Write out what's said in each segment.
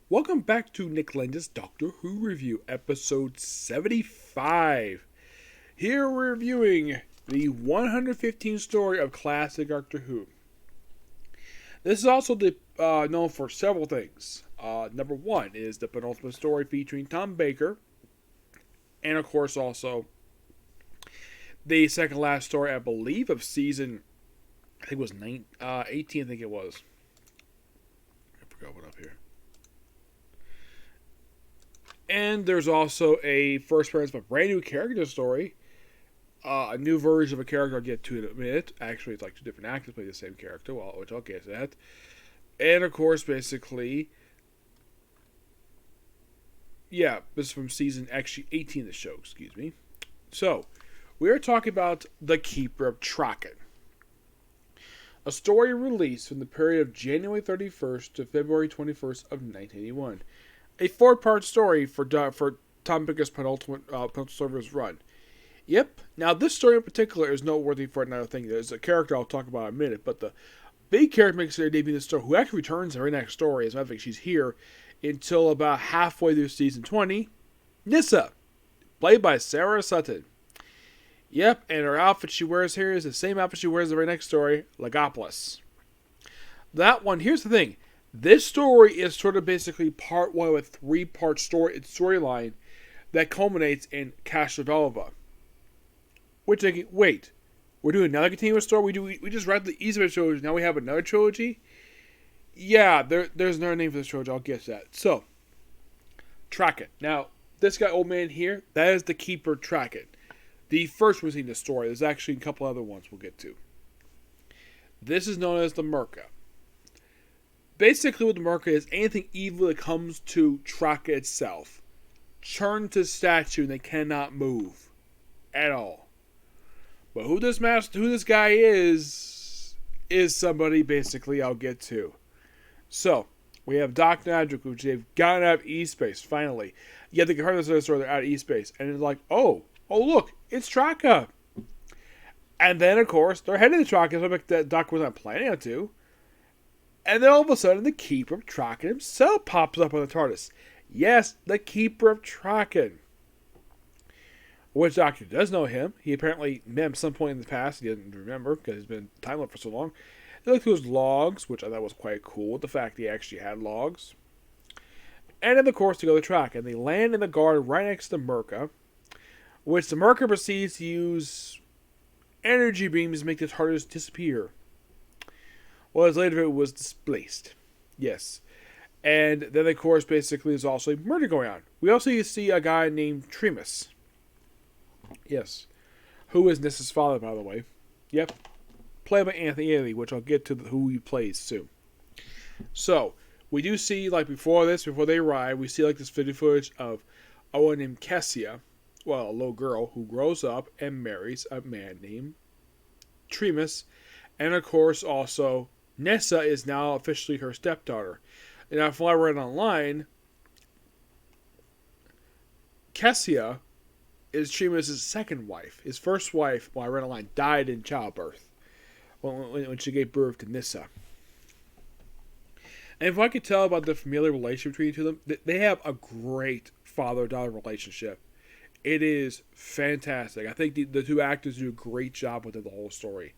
Welcome back to Nick Lenz's Doctor Who review, episode 75. Here we're reviewing the 115th story of classic Doctor Who. This is also known for several things. Number one is the penultimate story featuring Tom Baker, and of course also the second last story, I believe, of season, I think it was 18, I think it was. I forgot what up here. And there's also a first appearance of a brand new character story. A new version of a character I'll get to in a minute. Actually, it's like two different actors play the same character, which I'll get to that. And of course, basically, yeah, this is from season actually 18 of the show, excuse me. So, we are talking about The Keeper of Traken. A story released from the period of January 31st to February 21st of 1981. A four-part story for Tom Baker's penultimate service run. Yep. Now, this story in particular is noteworthy for another thing. There's a character I'll talk about in a minute, but the big character makes her debut in the story, who actually returns in the very next story. As a matter of fact, she's here until about halfway through season 20. Nyssa, played by Sarah Sutton. Yep, and her outfit she wears here is the same outfit she wears in the very next story, Legopolis. That one, here's the thing. This story is sort of basically part one of a three-part storyline that culminates in Castrovelva. We're thinking, wait, we're doing another continuous story? We just read the Eastman trilogy, now we have another trilogy? Yeah, there's another name for this trilogy, I'll get to that. So, Traken. Now, this guy, old man here, that is the Keeper Traken. The first was in the story. There's actually a couple other ones we'll get to. This is known as the Merca. Basically, what the Merca is, anything evil that comes to Traken itself, turn to statue and they cannot move at all. But who this guy is somebody basically I'll get to. So, we have Dr. Adric, which they've gotten out of E-Space, finally. Yeah, they heard this story, they're out of E-Space. And it's like, oh look, it's Traken. And then, of course, they're heading to Traken, so that Doctor was not planning to. And then all of a sudden, the Keeper of Traken himself pops up on the TARDIS. Yes, the Keeper of Traken. Which Doctor does know him. He apparently met him at some point in the past. He doesn't remember because he's been time locked for so long. They look through his logs, which I thought was quite cool. The fact he actually had logs. And then, of course, to go to Traken. They land in the guard right next to the Merca, which the Merca proceeds to use energy beams to make the TARDIS disappear. Well, as later it was displaced. Yes. And then, of course, basically there's also a murder going on. We also see a guy named Tremus. Yes. Who is Nyssa's father, by the way. Yep. Played by Anthony Ailey, which I'll get to who he plays soon. So, we do see, like, before they arrive, we see, like, this video footage of a woman named Kessia, well, a little girl, who grows up and marries a man named Tremus. And, of course, also, Nyssa is now officially her stepdaughter. And now, from what I read online, Kessia is Tremus' second wife. His first wife, I read online, died in childbirth when she gave birth to Nyssa. And if I could tell about the familiar relationship between the two of them, they have a great father-daughter relationship. It is fantastic. I think the two actors do a great job with the whole story.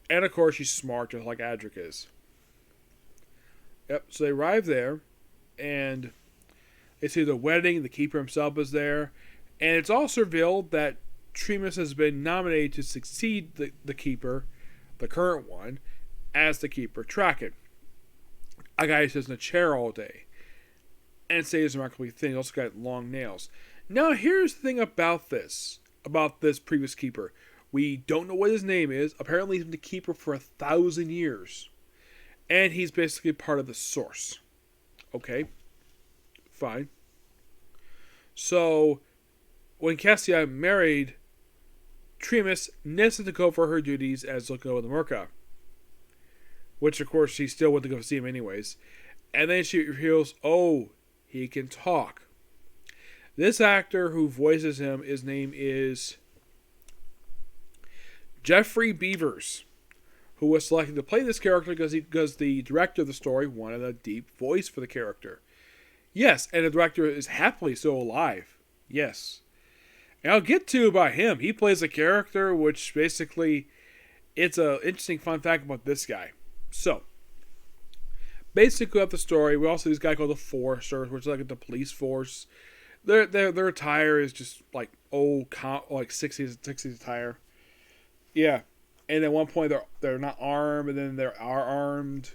And of course, she's smart, just like Adric is. Yep, so they arrive there, and they see the wedding, the Keeper himself is there, and it's also revealed that Tremus has been nominated to succeed the Keeper, the current one, as the Keeper Traken. A guy who sits in a chair all day, and says remarkably thin. He's also got long nails. Now, here's the thing about this previous Keeper. We don't know what his name is. Apparently, he's been the Keeper for 1,000 years. And he's basically part of the Source. Okay. Fine. So, when Kessia married Tremus, Nyssa to go for her duties as looking over the Merca. Which, of course, she still went to go see him anyways. And then she reveals, he can talk. This actor who voices him, his name is Jeffrey Beavers, who was selected to play this character because the director of the story wanted a deep voice for the character. Yes, and the director is happily still alive. Yes. And I'll get to about him. He plays a character which basically, it's a interesting fun fact about this guy. So, basically, up the story, we also see this guy called the Foresters, which is like the police force. Their attire is just like old, like 60s attire. Yeah, and at one point they're not armed, and then they are armed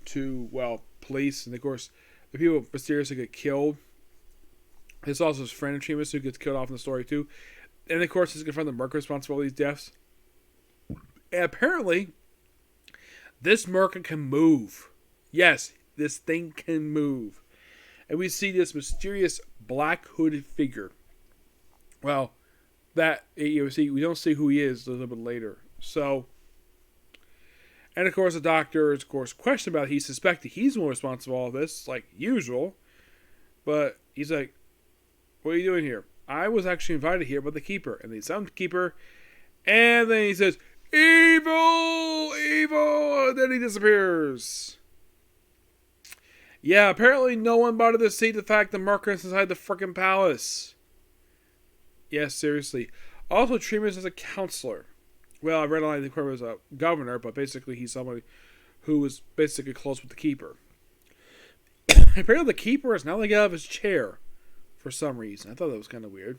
to, well, police, and of course the people mysteriously get killed. There's also his friend Tremus who gets killed off in the story too, and of course he's confronting the Merc responsible for these deaths. And apparently, this Merc can move. Yes, this thing can move, and we see this mysterious black hooded figure. Well, that you see, we don't see who he is a little bit later. So, and of course, the doctor is, of course, questioned about it. He suspected he's the one responsible for all this, like usual. But he's like, "What are you doing here? I was actually invited here by the keeper." And they summon the keeper, and then he says, "Evil, evil," and then he disappears. Yeah, apparently no one bothered to see the fact the Merc is inside the freaking palace. Yes, seriously. Also, Tremus is a counselor. Well, I read online the was a governor, but basically he's somebody who was basically close with the keeper. Apparently the keeper is not let out of his chair for some reason. I thought that was kind of weird.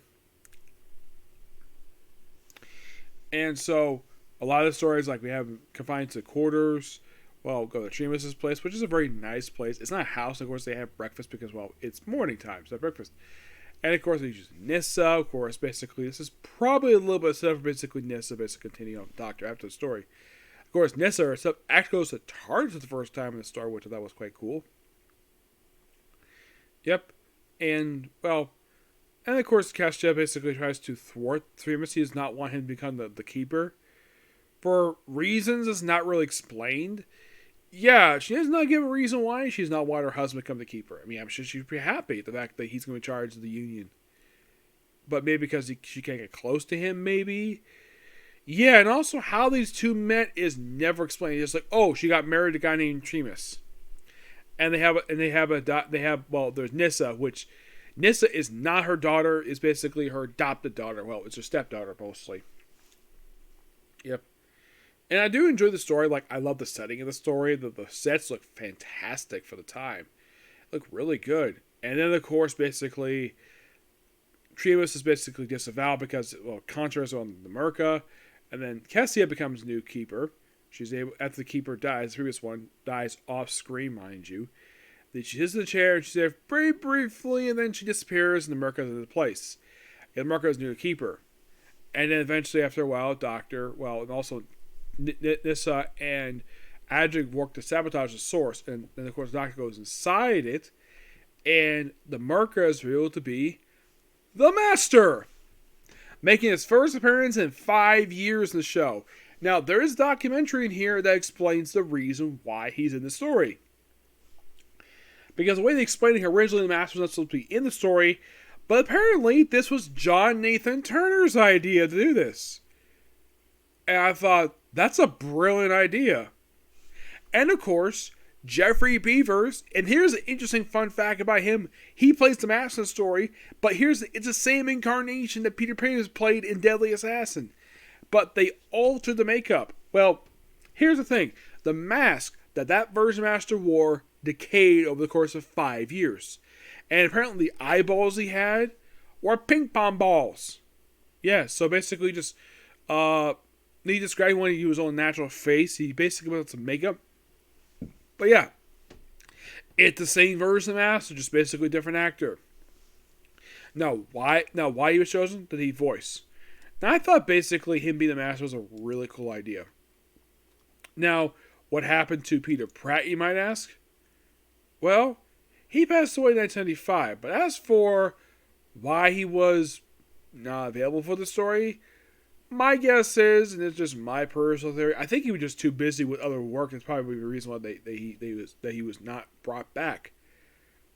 And so, a lot of the stories, like we have confined to quarters. Well, go to Tremus's place, which is a very nice place. It's not a house. Of course, they have breakfast because, well, it's morning time, so breakfast. And of course, they use Nissa. Of course, basically, this is probably a little bit of stuff for basically Nissa, basically continuing on the Doctor after the story. Of course, Nissa herself actually goes to TARDIS for the first time in the story, which I thought was quite cool. Yep. And, well, and of course, Cassia basically tries to thwart Tremus. He does not want him to become the keeper. For reasons that's not really explained. Yeah, she does not give a reason why she's not wanting her husband to become the keeper. I mean, I'm sure she'd be happy at the fact that he's going to be in charge of the Union. But maybe because she can't get close to him, maybe. Yeah, and also how these two met is never explained. It's like, oh, she got married to a guy named Tremus. And there's Nissa, which Nissa is not her daughter, is basically her adopted daughter. Well, it's her stepdaughter, mostly. Yep. And I do enjoy the story. Like, I love the setting of the story. The sets look fantastic for the time. Look really good. And then, of course, basically, Tremus is basically disavowed because, well, Contra's on the Merca. And then Kessia becomes new keeper. She's able, after the keeper dies, the previous one dies off screen, mind you. Then she sits in the chair and she's there very briefly, and then she disappears, and the Merca is in the place. And the Merca is new keeper. And then eventually, after a while, Doctor, well, and also Nissa and Adric work to sabotage the source, and then of course the Doctor goes inside it, and the Merca is revealed to be the Master, making his first appearance in 5 years in the show. Now, there is a documentary in here that explains the reason why he's in the story. Because the way they explained it here, originally the Master was not supposed to be in the story, but apparently this was John Nathan Turner's idea to do this. And I thought, that's a brilliant idea. And of course, Jeffrey Beavers, and here's an interesting fun fact about him. He plays the Master in the story, but it's the same incarnation that Peter Payne has played in Deadly Assassin. But they altered the makeup. Well, here's the thing. The mask that version Master wore decayed over the course of 5 years. And apparently the eyeballs he had were ping pong balls. Yeah, so basically just, he described when he used his own natural face. He basically went some makeup. But yeah, it's the same version of Master, just basically a different actor. Now, why he was chosen? Did he voice? Now, I thought basically him being the Master was a really cool idea. Now, what happened to Peter Pratt, you might ask? Well, he passed away in 1975. But as for why he was not available for the story, my guess is, and it's just my personal theory, I think he was just too busy with other work. That's probably the reason why he was not brought back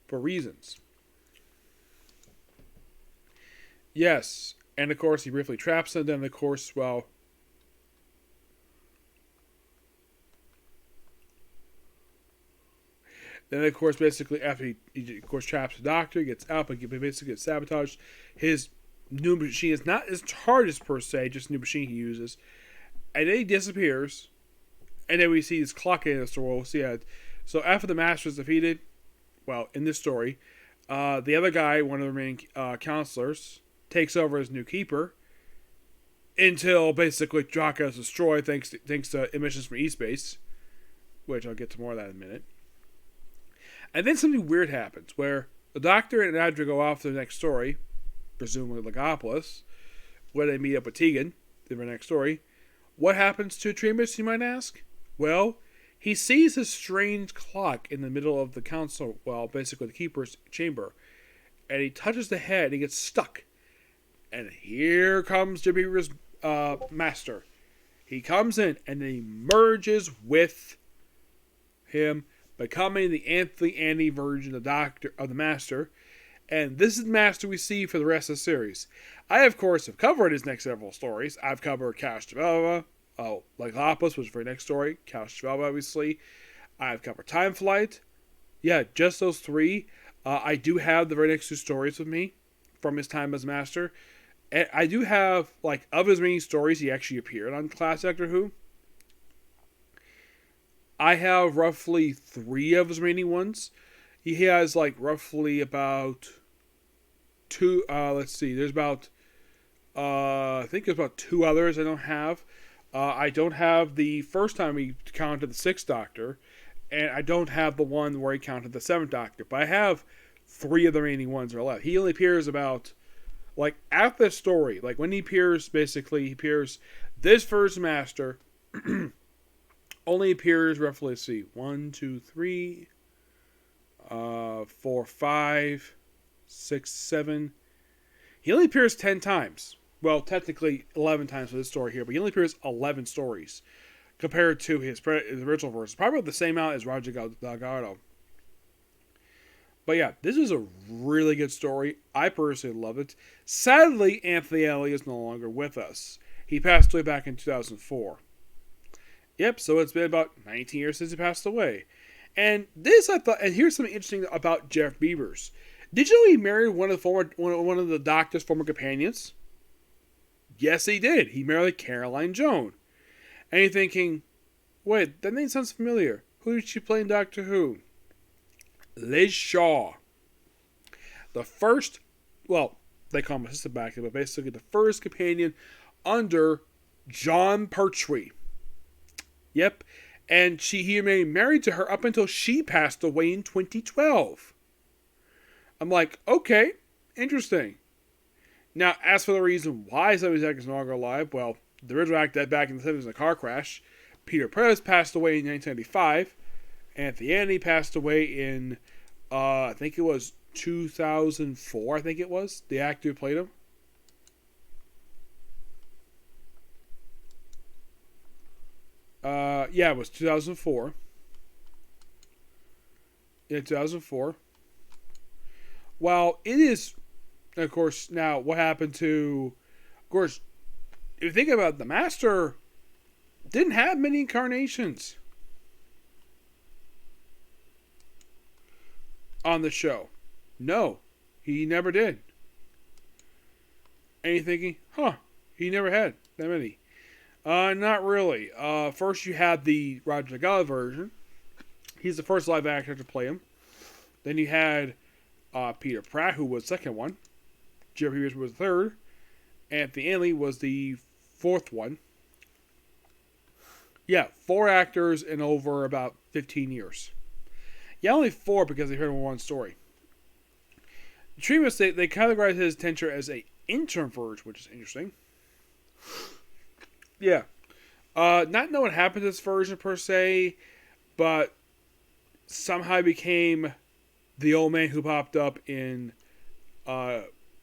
for reasons. Yes, and of course he briefly traps him. Then of course, well, Then, of course, basically, after he of course, traps the Doctor, gets out, but basically gets sabotaged. His new machine is not his TARDIS, per se, just a new machine he uses. And then he disappears. And then we see this clock in the story. So after the Master is defeated, well, in this story, the other guy, one of the remaining counselors, takes over as new keeper until basically Traken is destroyed thanks to emissions from E-Space, which I'll get to more of that in a minute. And then something weird happens where the Doctor and Adra go off to the next story, presumably Legopolis, where they meet up with Tegan, the very next story. What happens to Tremus, you might ask? Well, he sees a strange clock in the middle of the council, well, basically the keeper's chamber, and he touches the head and he gets stuck. And here comes Jabira's master. He comes in and then he merges with him, becoming the Anthony version of the Master. And this is the Master we see for the rest of the series. I, of course, have covered his next several stories. I've covered Couch Development, Legopolis was the very next story. Couch Development, obviously. I've covered Time Flight. Yeah, just those three. I do have the very next two stories with me from his time as Master. And I do have, of his many stories, he actually appeared on Classic Doctor Who. I have roughly 3 of his remaining ones. He has, roughly about 2, there's about, I think there's about 2 others I don't have. I don't have the first time he counted the 6th Doctor, and I don't have the one where he counted the 7th Doctor, but I have 3 of the remaining ones are left. He only appears about, at the story, when he appears, basically, he appears, this first Master only appears roughly, let's see, 1, 2, 3, 4, 5, 6, 7. He only appears 10 times. Well, technically 11 times for this story here, but he only appears 11 stories compared to his original verse. Probably the same amount as Roger Delgado. But yeah, this is a really good story. I personally love it. Sadly, Anthony Ellie is no longer with us. He passed away back in 2004. Yep, so it's been about 19 years since he passed away. And this, I thought, and here's something interesting about Jeff Beavers. Did you know he married one of the Doctor's former companions? Yes, he did. He married Caroline Joan. And you're thinking, wait, that name sounds familiar. Who did she play in Doctor Who? Liz Shaw. The first, well, they call him assistant back then, but basically the first companion under John Pertwee. Yep. And he remained married to her up until she passed away in 2012. I'm like, okay, interesting. Now, as for the reason why some of these actors are no longer alive, well, the original actor died back in the 70s in a car crash. Peter Prez passed away in 1995. Anthony Annie passed away in, I think it was 2004, I think it was. The actor who played him. Yeah, it was 2004. Yeah, 2004. Well, it is, of course, now what happened to, of course, if you think about it, the Master didn't have many incarnations on the show. No, he never did. And you're thinking, he never had that many. Not really. First you had the Roger Delgado version. He's the first live actor to play him. Then you had Peter Pratt, who was the second one. Jerry Pierce was the third. Anthony Anley was the fourth one. Yeah, 4 actors in over about 15 years. Yeah, only 4 because they heard one story. Tremus, they categorize his tenure as a interim version, which is interesting. Yeah. Not know what happened to this version per se, but somehow became the old man who popped up in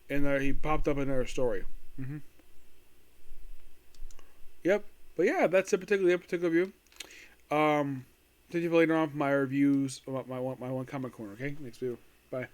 he popped up in another story. Mm-hmm. Yep. But yeah, that's a particular view. Thank you for later on for my reviews about my one comment corner. Okay, next video. Bye.